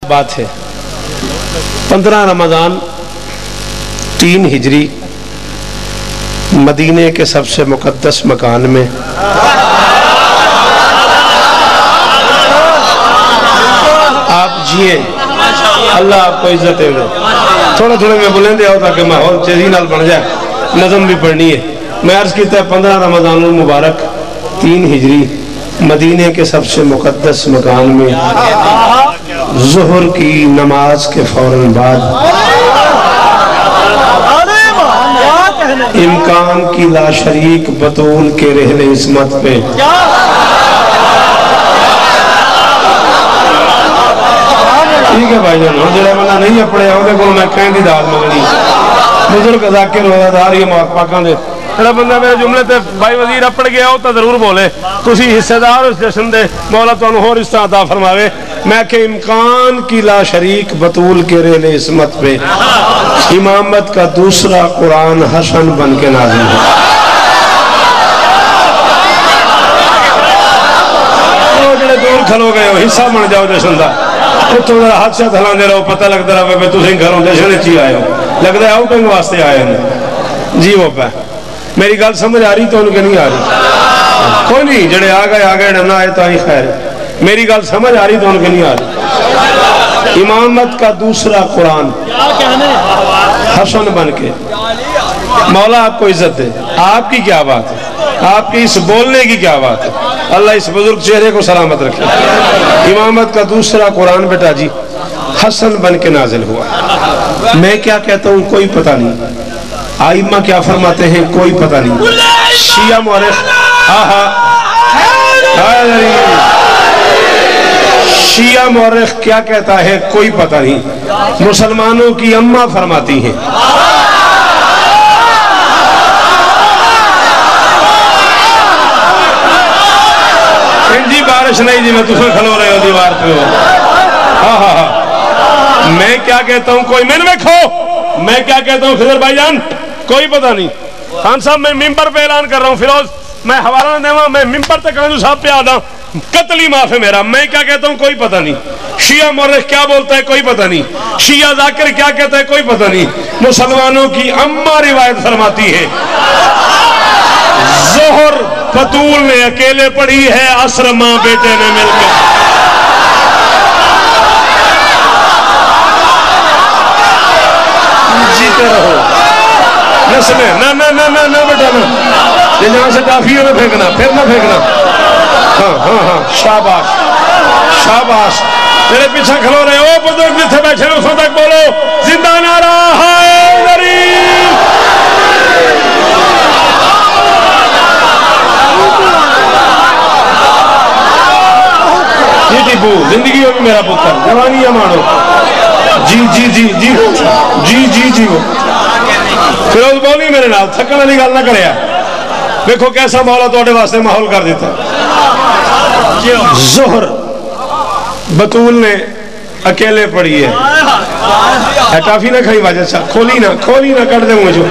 بات ہے 15 رمضان 3 ہجری مدینے کے سب سے مقدس مکان میں آپ جیے، اللہ آپ کو عزت دے۔ تھوڑا تھوڑا میں بلندے آؤ تاکہ ماحول چیزی نال بن جائے، نظم بھی پڑھنی ہے۔ میں عرض کیتا ہے 15 رمضان المبارک 3 ہجری مدینے کے سب سے مقدس مکان میں ظہر کی نماز کے فوراً بعد امکان کی لا شریک بطول کے رحل عصمت پہ ٹھیک ہے بھائی جان، جڑے بندہ نہیں اپڑے ہوں دے کو میں کہیں دی داد مگنی بزرگ ذاکر روزہ دار یہ پاکاں دے جڑا بندہ میرے جملے تے بھائی وزیر اپڑ گیا ہو تو ضرور بولے تسی حصے دار اس جشن دے، مولا تو انہوں اور اس طرح عطا فرماوے۔ میں کہ امکان کی لا شریک بطول کے رحل عصمت پہ امامت کا دوسرا قرآن حسن بن کے نازل ہے۔ وہ جڑے دور کھلو گئے ہو حصہ بن جاؤ جشن دا، تو ذرا ہاتھ سے دھلان دے رہو، پتہ لگتا رہا پہ تسی گھروں جشن چی آئے ہو، لگتا ہے آؤٹنگ واسطے آئے ہیں جی۔ وہ پہ میری گل سمجھ آ رہی تو ان کے نہیں آ رہی؟ کوئی نہیں، جڑے آ گئے نہ آئے تو ہی خیر ہے۔ میری گل سمجھ آ رہی تو ان کے نہیں آ رہی؟ امامت کا دوسرا قرآن حسن بن کے، مولا آپ کو عزت دے۔ آپ کی کیا بات ہے، آپ کی اس بولنے کی کیا بات ہے، اللہ اس بزرگ چہرے کو سلامت رکھے۔ امامت کا دوسرا قرآن بیٹا جی حسن بن کے نازل ہوا۔ میں کیا کہتا ہوں کوئی پتہ نہیں، آئمہ کیا فرماتے ہیں کوئی پتہ نہیں، شیعہ مورخ شیعہ مورخ کیا کہتا ہے کوئی پتہ نہیں، مسلمانوں کی اماں فرماتی ہیں جی بارش نہیں جی، میں تُسے کھلو رہے ہو دیوار پہ ہو۔ میں کیا کہتا ہوں کوئی، میں نے دیکھو میں کیا کہتا ہوں خضر بھائی جان کوئی پتہ نہیں۔ خان صاحب میں ممبر پہ اعلان کر رہا ہوں، فیروز میں حوالہ نہ دیواں، میں ممبر تک خان صاحب پہ آدھا قتل ہی معاف ہے میرا۔ میں کیا کہتا ہوں کوئی پتہ نہیں، شیعہ مورخ کیا بولتا ہے کوئی پتہ نہیں، شیعہ ذاکر کیا کہتا ہے کوئی پتہ نہیں، مسلمانوں کی اماں روایت فرماتی ہے ظہر بطول نے اکیلے پڑھی ہے، عصر ماں بیٹے نے مل کے۔ جیتے رہو نسلیں، نہ بیٹا نہ، یہ جہاں سے ٹافیوں نہ پھینکنا، پھر نہ پھینکنا۔ ہاں شاباش شاباش، تیرے پیچھے کھلو رہے ہو بزرگ جتھے بیٹھے ہیں اس وقت تک بولو زندہ نعرہ حیدری۔ جی ٹیپو زندگی ہو بھی میرا پتر، جوانی یا مانو جی جی جی جی جی جی جی وہ فیروز بولی میرے نال تھکن والی گل نہ کرے۔ دیکھو کیسا مولا توڑے واسطے ماحول کر دیتا ہے۔ ظہر بطول نے اکیلے پڑھی ہے، ٹافی نہ کھائی واجہ اچھا کھولی نہ کٹ دے مجھے۔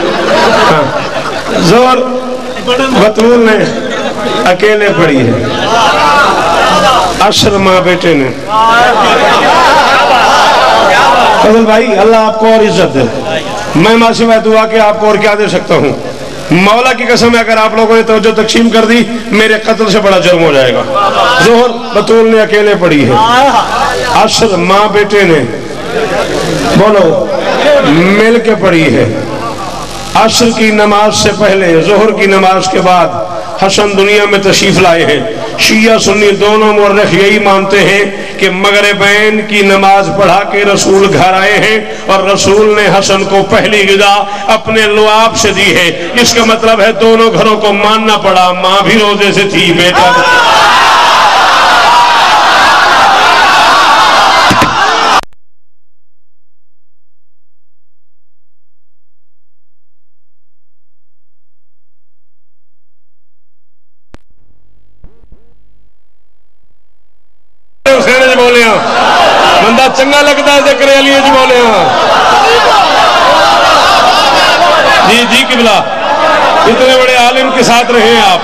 ظہر بطول نے اکیلے پڑھی ہے، عشر ماں بیٹے نے۔ فضل بھائی اللہ آپ کو اور عزت دے، میں ماں سے دعا کہ آپ کو اور کیا دے سکتا ہوں۔ مولا کی قسم ہے اگر آپ لوگوں نے توجہ تقسیم کر دی میرے قتل سے بڑا جرم ہو جائے گا۔ ظہر بطول نے اکیلے پڑھی ہے، عشر ماں بیٹے نے بولو مل کے پڑھی ہے۔ عشر کی نماز سے پہلے ظہر کی نماز کے بعد حسن دنیا میں تشریف لائے ہیں۔ شیعہ سنی دونوں مورخ یہی مانتے ہیں کہ مغربین کی نماز پڑھا کے رسول گھر آئے ہیں اور رسول نے حسن کو پہلی غذا اپنے لعاب سے دی ہے۔ اس کا مطلب ہے دونوں گھروں کو ماننا پڑا، ماں بھی روزے سے تھی، بیٹا بندہ چنگا لگتا ہے ذکر علی جی بولے ہاں جی جی قبلہ، اتنے بڑے عالم کے ساتھ رہے ہیں آپ۔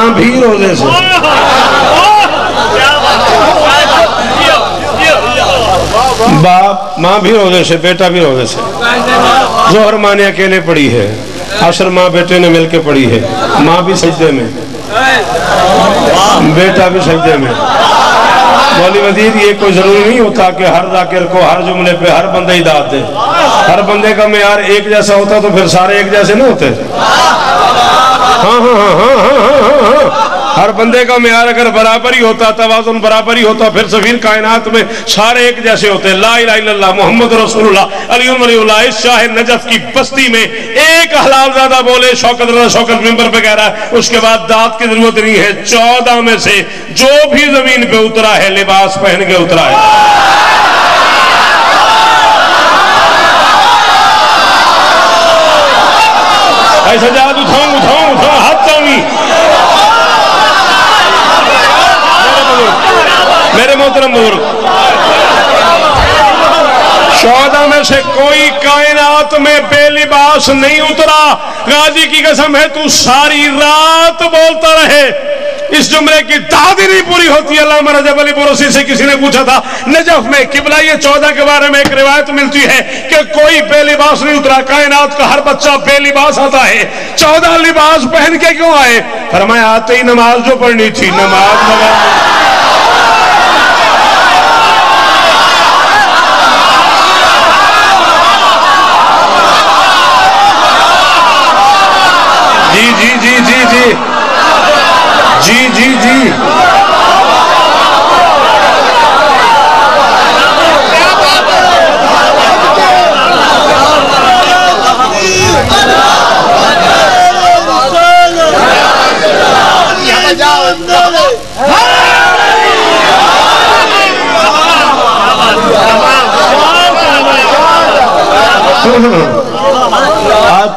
ماں بھی روزے سے، باپ ماں بھی روزے سے، بیٹا بھی روزے سے. ظہر ماں نے اکیلے پڑھی ہے، عصر ماں بیٹے نے مل کے پڑھی ہے. ماں بھی سجدے میں، بیٹا بھی سجدے میں. مولوی وزیر یہ کوئی ضروری نہیں ہوتا کہ ہر ذاکر کو ہر جملے پہ ہر بندہ ہی داد دے. ہر بندے کا معیار ایک جیسا ہوتا تو پھر سارے ایک جیسے نہیں ہوتے. ہر بندے کا معیار اگر برابر ہی ہوتا، توازن برابر ہی ہوتا، پھر سفیر کائنات میں سارے ایک جیسے ہوتے. لا الہ الا اللہ محمد رسول اللہ علی ولی اللہ. اس شاہ نجف کی بستی میں ایک حلال زادہ بولے شوکت رضا شوکت ممبر پہ کہہ رہا ہے اس کے بعد داد کی ضرورت نہیں ہے. 14 میں سے جو بھی زمین پہ اترا ہے لباس پہن کے اترا ہے. ایسا جاد اٹھاؤں ہاتھ چاہوں. میرے محترم بزرگ، 14 میں سے کوئی کائنات میں بے لباس نہیں اترا. غازی کی قسم ہے تو ساری رات بولتا رہے، اس جملے کی تعداد نہیں پوری ہوتی. علامہ رجب علی بروسی سے کسی نے پوچھا تھا نجف میں قبلہ یہ 14 کے بارے میں ایک روایت ملتی ہے کہ کوئی بے لباس نہیں اترا. کائنات کا ہر بچہ بے لباس آتا ہے، 14 لباس پہن کے کیوں آئے؟ فرمایا آتے ہی نماز جو پڑھنی تھی نماز لگا.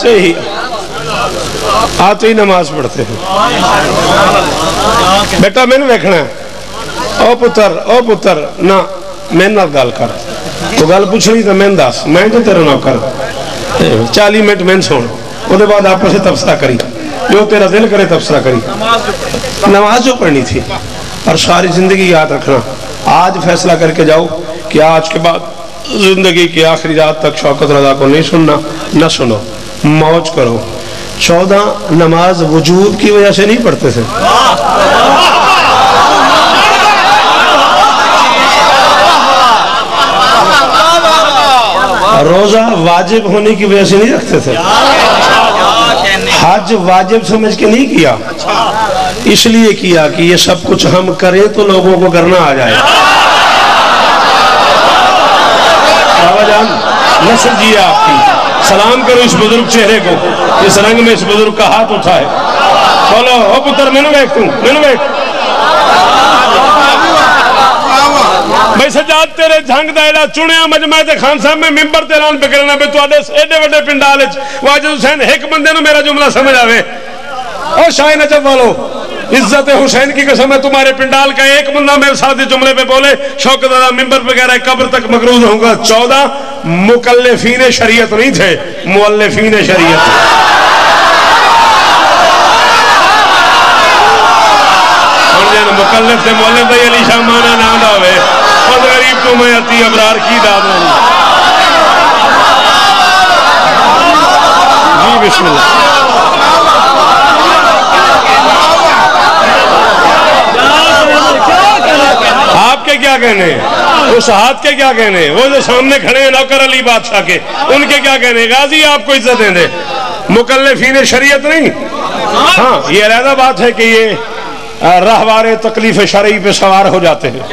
جی آتے ہی نماز پڑھتے ہیں. بیٹا میں نے دیکھنا ہے او پتر نہ میں نہ گال کر تو گال پوچھنی تو میں دس میں جو تیرے نہ کر 40 منٹ میں سن وہ دے بعد آپ سے تبصرہ کری جو تیرا دل کرے تبصرہ کری. نماز جو پڑھنی تھی اور ساری زندگی یاد رکھنا. آج فیصلہ کر کے جاؤ کہ آج کے بعد زندگی کی آخری رات تک شوکت رضا کو نہیں سننا، نہ سنو، موج کرو. 14 نماز وجوب کی وجہ سے نہیں پڑھتے تھے. روزہ واجب ہونے کی وجہ سے نہیں رکھتے تھے. حج واجب سمجھ کے نہیں کیا، اس لیے کیا کہ یہ سب کچھ ہم کریں تو لوگوں کو کرنا آ جائے. بابا جان نسل جی آپ کی سلام کرو اس بزرگ چہرے کو، اس رنگ میں اس بزرگ کا ہاتھ اٹھائے. بولو او پتر میں بیٹھ بھائی سجاد تیرے جھنگ دائرہ چنیا مجمع خان صاحب میں ممبر تیران پہ کرنا پہ تو آدھے ایڈے وڈے پنڈالے واجد حسین ایک بندے نے میرا جملہ سمجھ آوے. او شاہ نجف والو عزت حسین کی قسم ہے تمہارے پنڈال کا ایک بندہ میرے ساتھ جملے پہ بولے شوکت رضا ممبر پہ کہہ رہا ہے قبر تک مقروض ہوں گا. 14 مکلفین شریعت نہیں تھے، مؤلفین شریعت تھے. مکلف تھے مؤلف تھے علی شاہ مانا نام داوے خود غریب تو میں اتی ابرار کی داد رہی. جی بسم اللہ. آپ کے کیا کہنے ہیں؟ اس ہاتھ کے کیا کہنے ہیں؟ وہ جو سامنے کھڑے ہیں نوکر علی بادشاہ کے ان کے کیا کہنے ہیں؟ غازی آپ کو عزت دیں دے مکلفین شریعت نہیں. ہاں یہ علیحدہ بات ہے کہ یہ رہوار تکلیف شرعی پہ سوار ہو جاتے ہیں.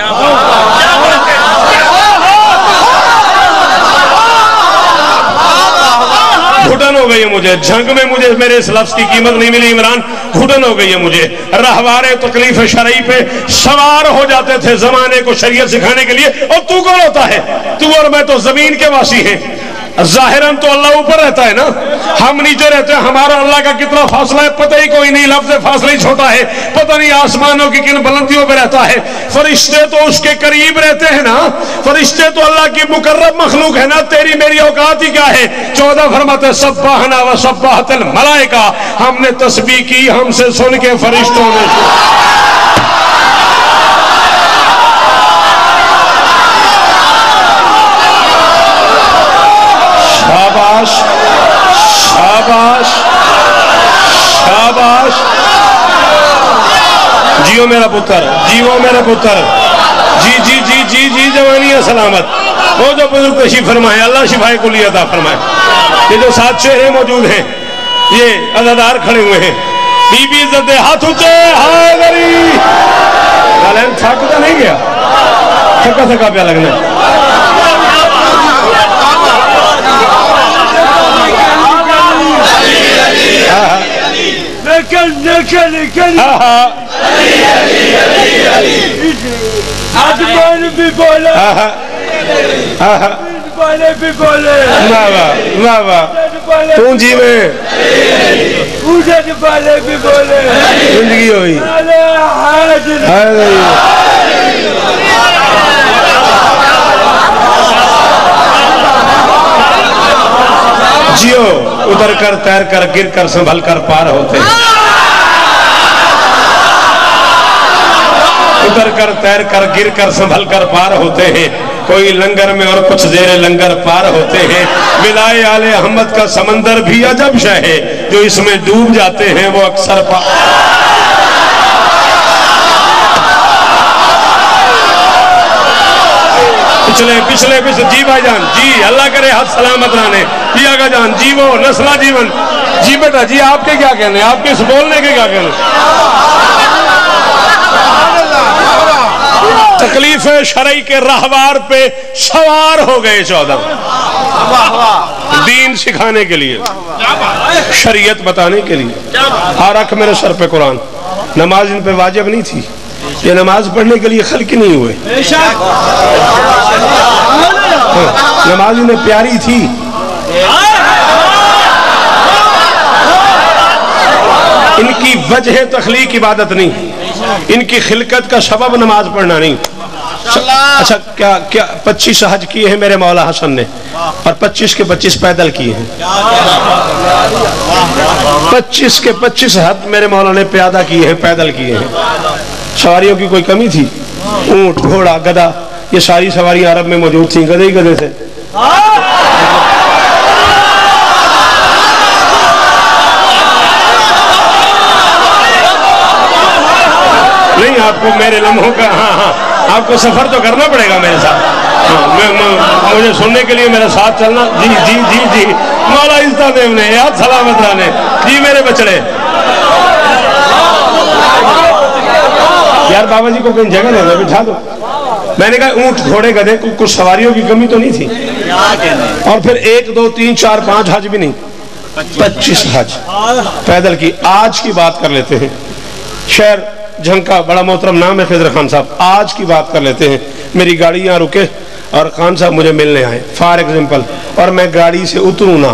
گھٹن ہو گئی ہے مجھے جنگ میں، مجھے میرے اس لفظ کی قیمت نہیں ملی عمران. گھٹن ہو گئی ہے مجھے. رہوار تکلیف شرعی پہ سوار ہو جاتے تھے زمانے کو شریعت سکھانے کے لیے. اور تو کون ہوتا ہے؟ تو اور میں تو زمین کے واسی ہیں. ظاہراً تو اللہ اوپر رہتا ہے نا, ہم نیچے رہتے ہیں. ہمارا اللہ کا کتنا فاصلہ ہے پتہ ہی کوئی نہیں, لفظ فاصلہ ہی چھوٹا ہے, پتہ نہیں آسمانوں کی کن بلندیوں پہ رہتا ہے. فرشتے تو اس کے قریب رہتے ہیں نا, فرشتے تو اللہ کی مقرب مخلوق ہے نا, تیری میری اوقات ہی کیا ہے. 14 فرماتے سبحنا و سبحت الملائکہ, ہم نے تسبیح کی ہم سے سن کے فرشتوں نے. شاباش شاباش شاباش, جیو میرا پتر, جیو میرا پتر, جی جی جی جی جی جوانی ہے سلامت. وہ جو بزرگ تشریف فرمائے اللہ شفائے کلی عطا فرمائے. یہ جو 7 چہرے موجود ہیں یہ عزادار کھڑے ہوئے ہیں. بی بی عزت ہاتھ اونچے, ہائے غری غالین تھکتا نہیں گیا, تھکا تھکا پیا لگنا. تو جی میں زندگی ہوئی جیو, ادھر کر تیر کر گر کر سنبھل کر پار ہوتے ہیں. ادھر کر تیر کر گر کر سنبھل کر پار ہوتے ہیں. کوئی لنگر میں اور کچھ زیر لنگر پار ہوتے ہیں. ولائے آل احمد کا سمندر بھی عجب شے ہے, جو اس میں ڈوب جاتے ہیں وہ اکثر پچھلے جی بھائی جان, جی اللہ کرے ہاتھ سلامت رہنے. جی آگا جان, جی وہ نسلہ جیون. جی بیٹا جی, آپ کے کیا کہنے, آپ کے اس بولنے کے کیا کہنے. تکلیف شرعی کے رہوار پہ سوار ہو گئے 14, دین سکھانے کے لیے, شریعت بتانے کے لیے. ہاں رکھ میرے سر پہ قرآن. نماز ان پہ واجب نہیں تھی, یہ نماز پڑھنے کے لیے خلق نہیں ہوئے. نماز انہیں پیاری تھی. ان کی وجہ تخلیق عبادت نہیں, ان کی خلقت کا سبب نماز پڑھنا نہیں. اچھا کیا 25 حج کیے ہیں میرے مولا حسن نے, اور 25 کے 25 پیدل کیے ہیں. 25 کے 25 حج میرے مولا نے پیادہ کیے ہیں, پیدل کیے ہیں. سواریوں کی کوئی کمی تھی؟ اونٹ, گھوڑا, گدھا, یہ ساری سواریاں عرب میں موجود تھیں, گدھے ہی گدھے تھے. نہیں, آپ کو میرے لمحوں کا, ہاں آپ کو سفر تو کرنا پڑے گا میرے ساتھ, مجھے سننے کے لیے میرے ساتھ چلنا. جی جی جی جی, مولا عزت دیو نے یاد سلامت رہنے. جی میرے بچڑے, یار بابا جی کو کہیں جگہ دے دو, بٹھا دو. میں نے کہا اونٹ, گھوڑے, گدھے, کچھ سواریوں کی کمی تو نہیں تھی. اور پھر 1 2 3 4 5 حج بھی نہیں, 25 حج پیدل کی. آج کی بات کر لیتے ہیں. شہر جھنکا, بڑا محترم نام ہے خضر خان صاحب. آج کی بات کر لیتے ہیں. میری گاڑی یہاں رکے اور خان صاحب مجھے ملنے آئے فار ایگزامپل, اور میں گاڑی سے اتروں نا,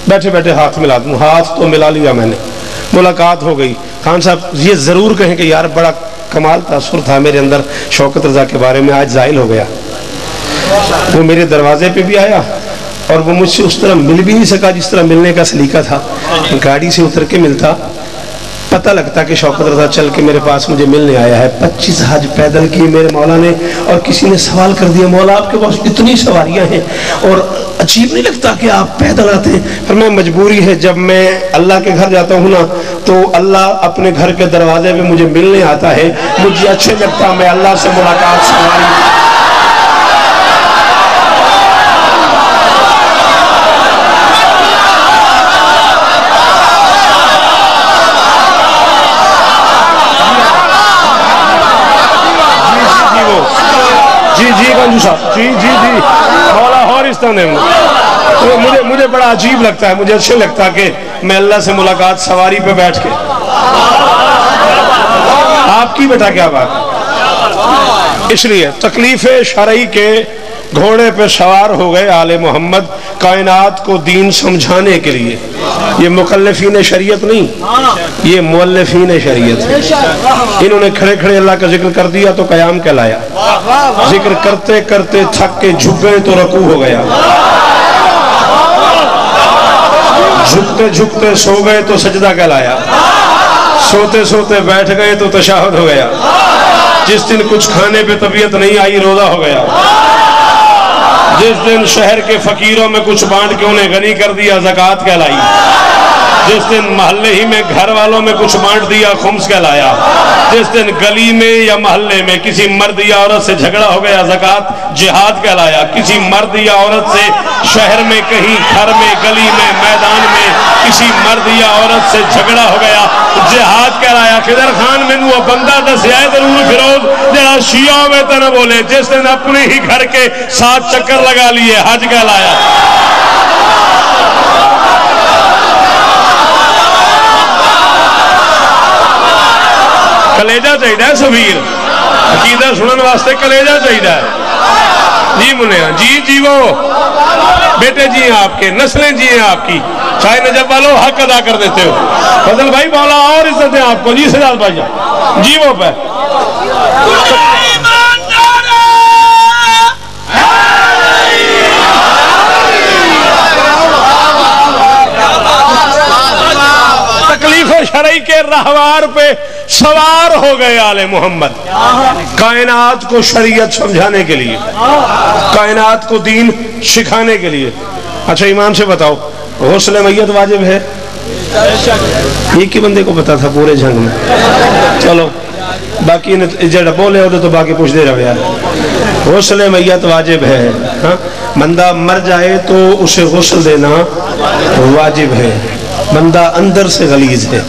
بیٹھے بیٹھے ہاتھ ملا دوں. ہاتھ تو ملا لیا میں نے, ملاقات ہو گئی. خان صاحب یہ ضرور کہیں کہ یار بڑا کمال تاثر تھا میرے اندر شوکت رضا کے بارے میں, آج زائل ہو گیا. وہ میرے دروازے پہ بھی آیا اور وہ مجھ سے اس طرح مل بھی نہیں سکا جس طرح ملنے کا سلیقہ تھا. گاڑی سے اتر کے ملتا, پتہ لگتا کہ شوکت رضا چل کے میرے پاس مجھے ملنے آیا ہے. 25 حج پیدل کیے میرے مولا نے. اور کسی نے سوال کر دیا, مولا آپ کے پاس اتنی سواریاں ہیں اور عجیب نہیں لگتا کہ آپ پیدل آتے ہیں؟ پر میں مجبوری ہے, جب میں اللہ کے گھر جاتا ہوں نا تو اللہ اپنے گھر کے دروازے پہ مجھے ملنے آتا ہے. مجھے اچھے لگتا میں اللہ سے ملاقات سواری. جی جی جی, مولا ہورستان ہے. مجھے بڑا عجیب لگتا ہے, مجھے اچھے لگتا ہے کہ میں اللہ سے ملاقات سواری پہ بیٹھ کے. آپ کی بیٹا کیا بات, اس لیے تکلیف شرعی کے گھوڑے پہ سوار ہو گئے آل محمد کائنات کو دین سمجھانے کے لیے. یہ مکلفین شریعت نہیں، یہ مؤلفین شریعت ہے. انہوں نے کھڑے کھڑے اللہ کا ذکر کر دیا تو قیام کہلایا، ذکر کرتے کرتے تھک کے جھک گئے تو رکوع ہو گیا، جھکتے جھکتے سو گئے تو سجدہ کہلایا، سوتے سوتے بیٹھ گئے تو تشہد ہو گیا، جس دن کچھ کھانے پہ طبیعت نہیں آئی روزہ ہو گیا، جس دن شہر کے فقیروں میں کچھ بانٹ کے انہیں غنی کر دیا زکوٰۃ کہلائی، جس دن محلے ہی میں گھر والوں میں کچھ بانٹ دیا خمس کہلایا، جس دن گلی میں یا محلے میں کسی مرد یا عورت سے جھگڑا ہو گیا زکوٰۃ جہاد کہلایا، کسی مرد یا عورت سے شہر میں کہیں گھر میں گلی میں میدان میں کسی مرد یا عورت سے جھگڑا ہو گیا جہاد کہلایا. خضر خان مینوں وہ بندہ دسیا ضرور فیروز جڑا شیعہ میں تو نہ بولے، جس دن اپنے ہی گھر کے 7 چکر لگا لیے حج کہلایا. کلیجہ چاہیے سفیر، عقیدہ سنن واسطے کلیجہ چاہیے. جی منیا جی جی وہ بیٹے جی ہیں آپ کے، نسلیں جی ہیں آپ کی، شاہ نجف والو حق ادا کر دیتے ہو. فضل بھائی مولا اور عزت ہے آپ کو. جی سجاد بھائی جی وہ پہ تکلیف شرعی کے رہوار پہ سوار ہو گئے آل محمد کائنات کو شریعت سمجھانے کے لیے، کائنات کو دین سکھانے کے لیے. اچھا ایمان سے بتاؤ غسل میت واجب ہے؟ ایک ہی بندے کو پتا تھا پورے جنگ میں. چلو باقی جڑا بولے ہوتے تو باقی پوچھ دے رہا یار. غسل میت واجب ہے. بندہ مر جائے تو اسے غسل دینا واجب ہے. بندہ اندر سے غلیظ ہے،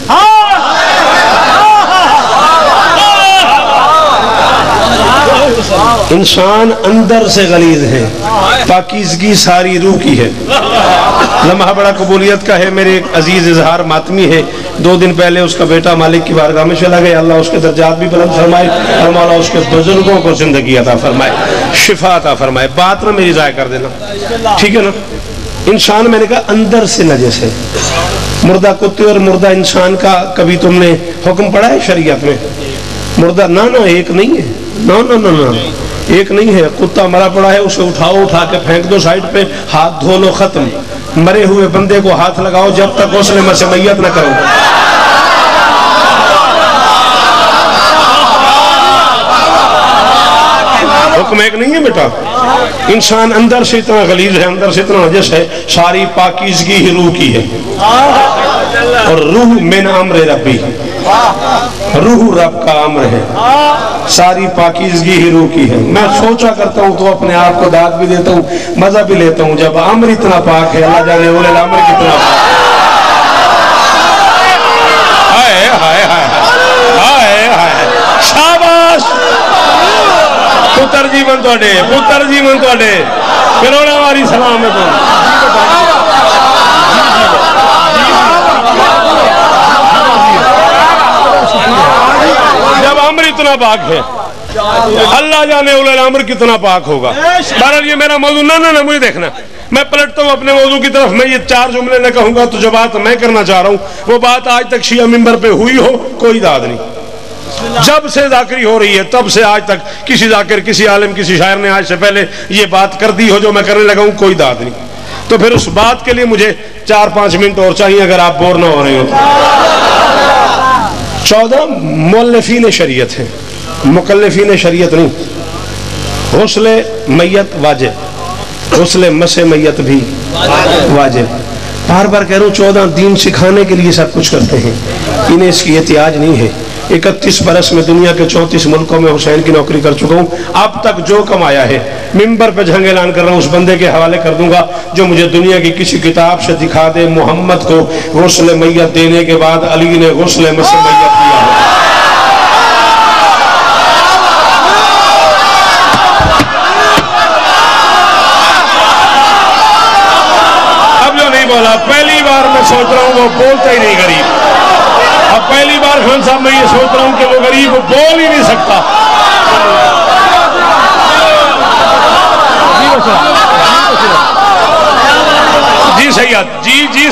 انسان اندر سے غلیظ ہے، پاکیزگی ساری روح کی ہے. لمحہ بڑا قبولیت کا ہے. میرے ایک عزیز اظہار ماتمی ہے، 2 دن پہلے اس کا بیٹا مالک کی بارگاہ میں چلا گیا. اللہ اس کے درجات بھی بلند فرمائے اور مولا اس کے بزرگوں کو زندگی عطا فرمائے، شفا عطا فرمائے. بات نہ میری ضائع کر دینا، ٹھیک ہے نا. انسان میں نے کہا اندر سے نجس ہے. مردہ کتے اور مردہ انسان کا کبھی تم نے حکم پڑھا ہے شریعت میں؟ مردہ نہ ایک نہیں ہے، نہ ایک نہیں ہے. کتا مرا پڑا ہے، اسے اٹھاؤ، اٹھا کے پھینک دو سائیڈ پہ، ہاتھ دھو لو، ختم. مرے ہوئے بندے کو ہاتھ لگاؤ جب تک غسل مس میت نہ کرو. حکم ایک نہیں ہے بیٹا. انسان اندر سے اتنا غلیظ ہے، اندر سے اتنا نجس ہے، ساری پاکیزگی ہی روح کی ہے. اور روح من امر ربی، روح رب کا امر ہے، ساری پاکیزگی ہی روح کی ہے. میں سوچا کرتا ہوں تو اپنے آپ کو داد بھی دیتا ہوں، مزہ بھی لیتا ہوں. جب امر اتنا پاک ہے، اللہ جانے اولے الامر کتنا پاک. ہائے ہائے ہائے ہائے، شاباش. پتر جیون توڑے، پتر جیون توڑے، کروڑا واری سلام ہے. جب امر اتنا پاک ہے، اللہ جانے اولے الامر کتنا پاک ہوگا. بہرحال یہ میرا موضوع نہ مجھے دیکھنا، میں پلٹتا ہوں اپنے موضوع کی طرف. میں یہ 4 جملے نہ کہوں گا تو جو بات میں کرنا چاہ رہا ہوں وہ بات آج تک شیعہ منبر پہ ہوئی ہو کوئی داد نہیں. جب سے ذاکری ہو رہی ہے تب سے آج تک کسی ذاکر، کسی عالم، کسی شاعر نے آج سے پہلے یہ بات کر دی ہو جو میں کرنے لگا ہوں کوئی داد نہیں. تو پھر اس بات کے لیے مجھے 4-5 منٹ اور چاہیے اگر آپ بور نہ ہو رہے ہو. 14 مؤلفین شریعت ہیں، مکلفین شریعت نہیں. غسل میت واجب، غسل مس میت بھی واجب. بار بار کہہ رہا ہوں 14 دین سکھانے کے لیے سب کچھ کرتے ہیں، انہیں اس کی احتیاج نہیں ہے. 31 برس میں دنیا کے 34 ملکوں میں حسین کی نوکری کر چکا ہوں. اب تک جو کمایا ہے منبر پہ جھنگ اعلان کر رہا ہوں، اس بندے کے حوالے کر دوں گا جو مجھے دنیا کی کسی کتاب سے دکھا دے محمد کو غسل میت دینے کے بعد علی نے غسل مس میت دیا ہے. اب جو نہیں بولا، پہلی بار میں سوچ رہا ہوں وہ بولتا ہی نہیں غریب. اب پہلی بار خان صاحب میں یہ سوچ رہا ہوں کہ وہ غریب بول ہی نہیں سکتا.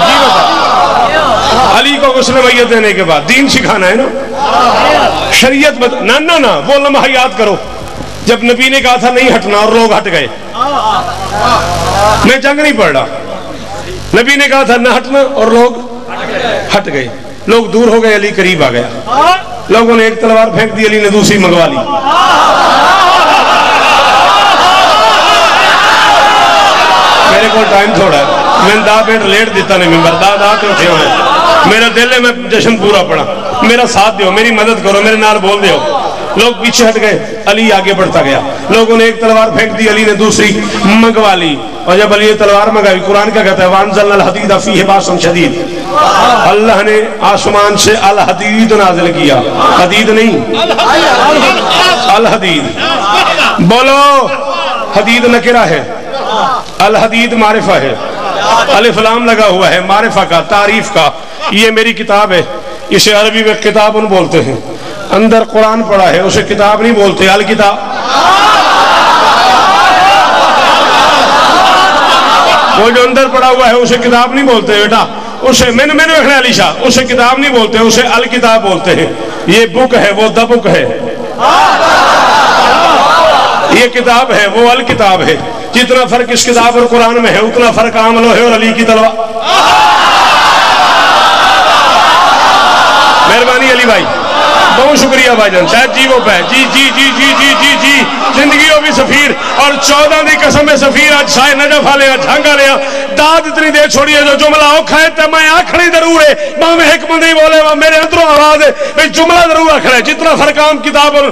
جی بتا علی کو غسل میت دینے کے بعد دین سکھانا ہے نا شریعت نا وہ لمحہ یاد کرو جب نبی نے کہا تھا نہیں ہٹنا اور لوگ ہٹ گئے میں جنگ نہیں پڑھ رہا نبی نے کہا تھا نہ ہٹنا اور لوگ ہٹ گئے لوگ دور ہو گئے علی قریب آ گیا لوگوں نے ایک تلوار پھینک دی علی نے دوسری منگوا لی میرے کو ٹائم تھوڑا ہے میں دا بیٹ لیٹ دیتا نہیں ممبر دا کے اٹھے ہوئے میرا دل ہے میں جشن پورا پڑا میرا ساتھ دیو میری مدد کرو میرے نال بول دیو لوگ پیچھے ہٹ گئے علی آگے بڑھتا گیا لوگوں نے ایک تلوار پھینک دی علی نے دوسری منگوا لی اور جب علی تلوار منگائی قرآن کیا کہتا ہے وَأَنزَلْنَا الْحَدِيدَ فِيهِ بَأْسٌ شَدِيدٌ اللہ نے آسمان سے الحدید نازل کیا حدید نہیں الحدید بولو حدید نکرہ ہے الحدید معرفہ ہے الف لام لگا ہوا ہے معرفہ کا تعریف کا یہ میری کتاب ہے اسے عربی میں کتابن بولتے ہیں اندر قرآن پڑھا ہے اسے کتاب نہیں بولتے الکتاب وہ جو اندر پڑھا ہوا ہے اسے کتاب نہیں بولتے بیٹا اسے میں نے رکھنا علی شاہ اسے کتاب نہیں بولتے اسے الکتاب بولتے ہیں یہ بک ہے وہ دا بک ہے یہ کتاب ہے وہ الکتاب ہے جتنا فرق اس کتاب اور قرآن میں ہے اتنا فرق عام لوہے اور علی کی تلوار مہربانی علی بھائی بہت شکریہ بھائی جان شاید جی وہ پہ جی جی جی جی جی جی جی زندگیوں بھی سفیر اور 14 دی قسم میں سفیر آج شاہ نجف آ لیا جھانگا لیا داد اتنی دیر چھوڑی ہے جو جملہ اوکھا ہے تو میں آکھڑی ضرور ہے ماں میں حکمت نہیں بولے ماں میرے اندروں آواز ہے میں جملہ ضرور آکھڑا ہے جتنا فرقام کتاب اور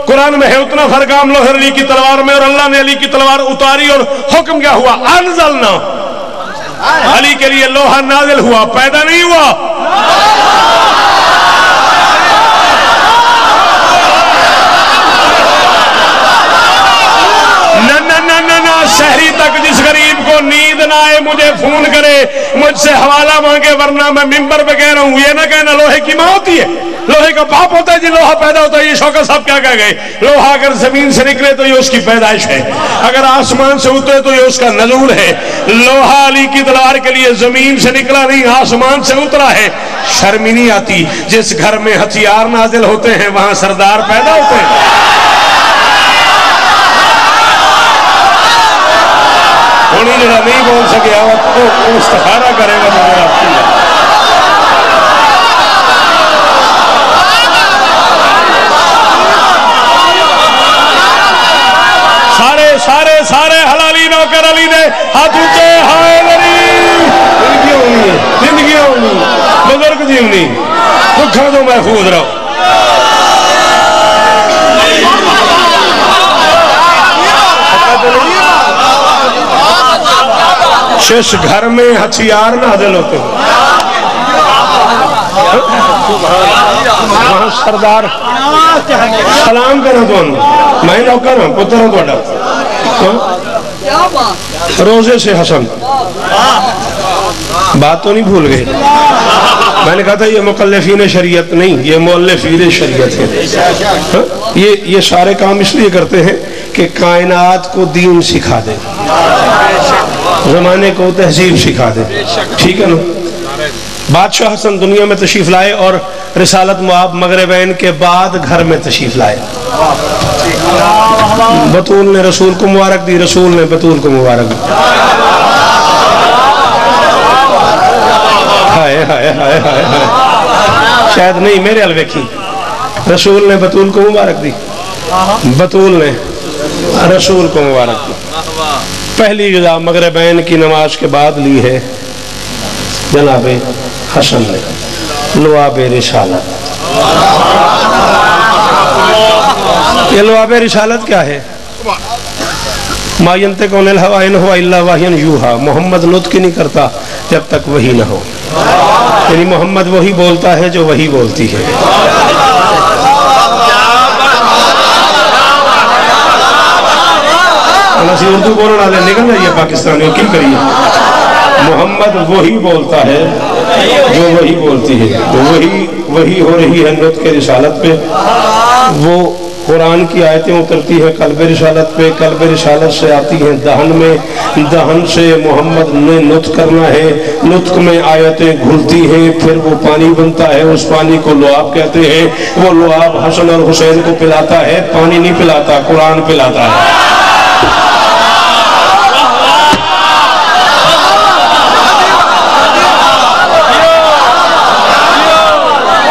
قرآن میں ہے اتنا فرقام لوہر علی کی تلوار میں اور اللہ نے علی کی تلوار اتاری اور حکم کیا ہوا انزلنا علی کے لیے لوہا نازل ہوا پیدا نہیں ہوا شہری تک جس غریب کو نیند نہ آئے مجھے فون کرے مجھ سے حوالہ مانگے ورنہ میں ممبر پہ کہہ رہا ہوں یہ نہ کہنا لوہے کی ماں ہوتی ہے لوہے کا باپ ہوتا ہے جی لوہا پیدا ہوتا ہے یہ شوکت صاحب کیا کہہ گئے لوہا اگر زمین سے نکلے تو یہ اس کی پیدائش ہے اگر آسمان سے اترے تو یہ اس کا نزول ہے لوہا علی کی تلوار کے لیے زمین سے نکلا نہیں آسمان سے اترا ہے شرم ہی نہیں آتی جس گھر میں ہتھیار نازل ہوتے ہیں وہاں سردار پیدا ہوتے ہیں انہیں جڑا نہیں بول سکے وہ استخارہ کرے گا مجھے آپ کی سارے حلالی نوکر علی نے ہاتھ اونچے ہائے علی زندگیاں ہونی بزرگ جیونی دکھاں تو محفوظ رہو جس گھر میں ہتھیار نازل ہوتے ہیں وہاں سردار سلام کرنا تو میں نوکر ہوں پتر ہوں تو روزے سے حسن بات تو نہیں بھول گئے میں نے کہا تھا یہ مکلفین شریعت نہیں یہ مؤلفین شریعت ہے یہ سارے کام اس لیے کرتے ہیں کہ کائنات کو دین سکھا دے زمانے کو تہذیب سکھا دے ٹھیک ہے نا بادشاہ حسن دنیا میں تشریف لائے اور رسالت معاب مغربین کے بعد گھر میں تشریف لائے بطول نے رسول کو مبارک دی رسول نے بطول کو مبارک دی ہائے ہائے ہائے ہائے شاید نہیں میرے الویکھی رسول نے بطول کو مبارک دی بطول نے رسول کو مبارک دی پہلی غذا مغربین کی نماز کے بعد لی ہے جناب حسن نے لواب رسالت یہ لواب رسالت کیا ہے ما ینطق عن الہوی ان ہوا الا وحی یوحی محمد نطق نہیں کرتا جب تک وحی نہ ہو یعنی محمد وہی بولتا ہے جو وہی بولتی ہے اسی اردو بولنا لے نکل رہی ہے پاکستانیوں کیوں کریے محمد وہی بولتا ہے جو وہی بولتی ہے تو وہی ہو رہی ہے نطق رسالت پہ وہ قرآن کی آیتیں اترتی ہیں قلب رسالت پہ، قلب رسالت سے آتی ہیں دہن میں، دہن سے محمد نے نطق کرنا ہے، نطق میں آیتیں گھلتی ہیں، پھر وہ پانی بنتا ہے، اس پانی کو لعاب کہتے ہیں، وہ لعاب حسن اور حسین کو پلاتا ہے، پانی نہیں پلاتا، قرآن پلاتا ہے۔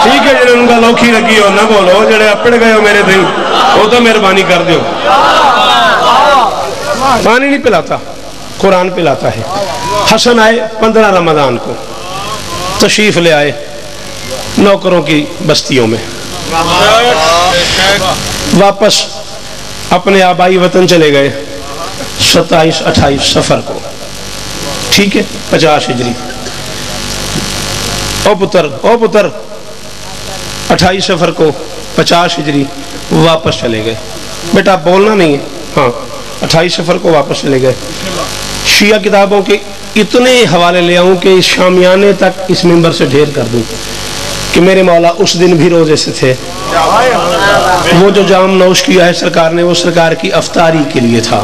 ٹھیک ہے جنہوں ان کا لوکھی لگی ہو نہ بولو، جڑے اپڑ گئے ہو میرے دن وہ تو مہربانی کر دیو۔ پانی نہیں پلاتا، قرآن پلاتا ہے۔ حسن آئے 15 رمضان کو، تشریف لے آئے نوکروں کی بستیوں میں، واپس اپنے آبائی وطن چلے گئے 27-28 سفر کو، ٹھیک ہے 50 ہجری۔ او پتر 28 سفر کو 50 ہجری واپس چلے گئے، بیٹا بولنا نہیں ہے، ہاں 28 سفر کو واپس چلے گئے۔ شیعہ کتابوں کے اتنے حوالے لے آؤں کہ اس شامیانے تک اس منبر سے ڈھیر کر دوں کہ میرے مولا اس دن بھی روزے سے تھے۔ وہ جو جام نوش کیا ہے سرکار نے، وہ سرکار کی افطاری کے لیے تھا،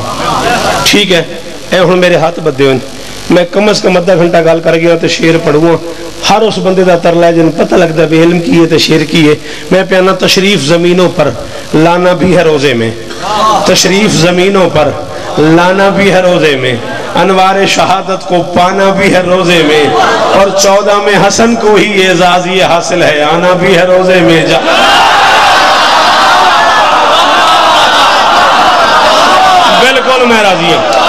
ٹھیک ہے۔ اے ہن میرے ہاتھ بدے ہوئے، میں کم از کم آدھا گھنٹہ گال کر گیا تو شیر پڑھوں، ہر اس بندے دا ترلا ہے جن پتہ لگتا ہے علم کی ہے تو شیر کی ہے۔ میں پیانا تشریف زمینوں پر لانا بھی ہے روزے میں، تشریف زمینوں پر لانا بھی ہے روزے میں، انوار شہادت کو پانا بھی ہے روزے میں، اور 14 میں حسن کو ہی اعزاز یہ حاصل ہے، آنا بھی ہے روزے میں۔ بالکل میں راضی ہوں۔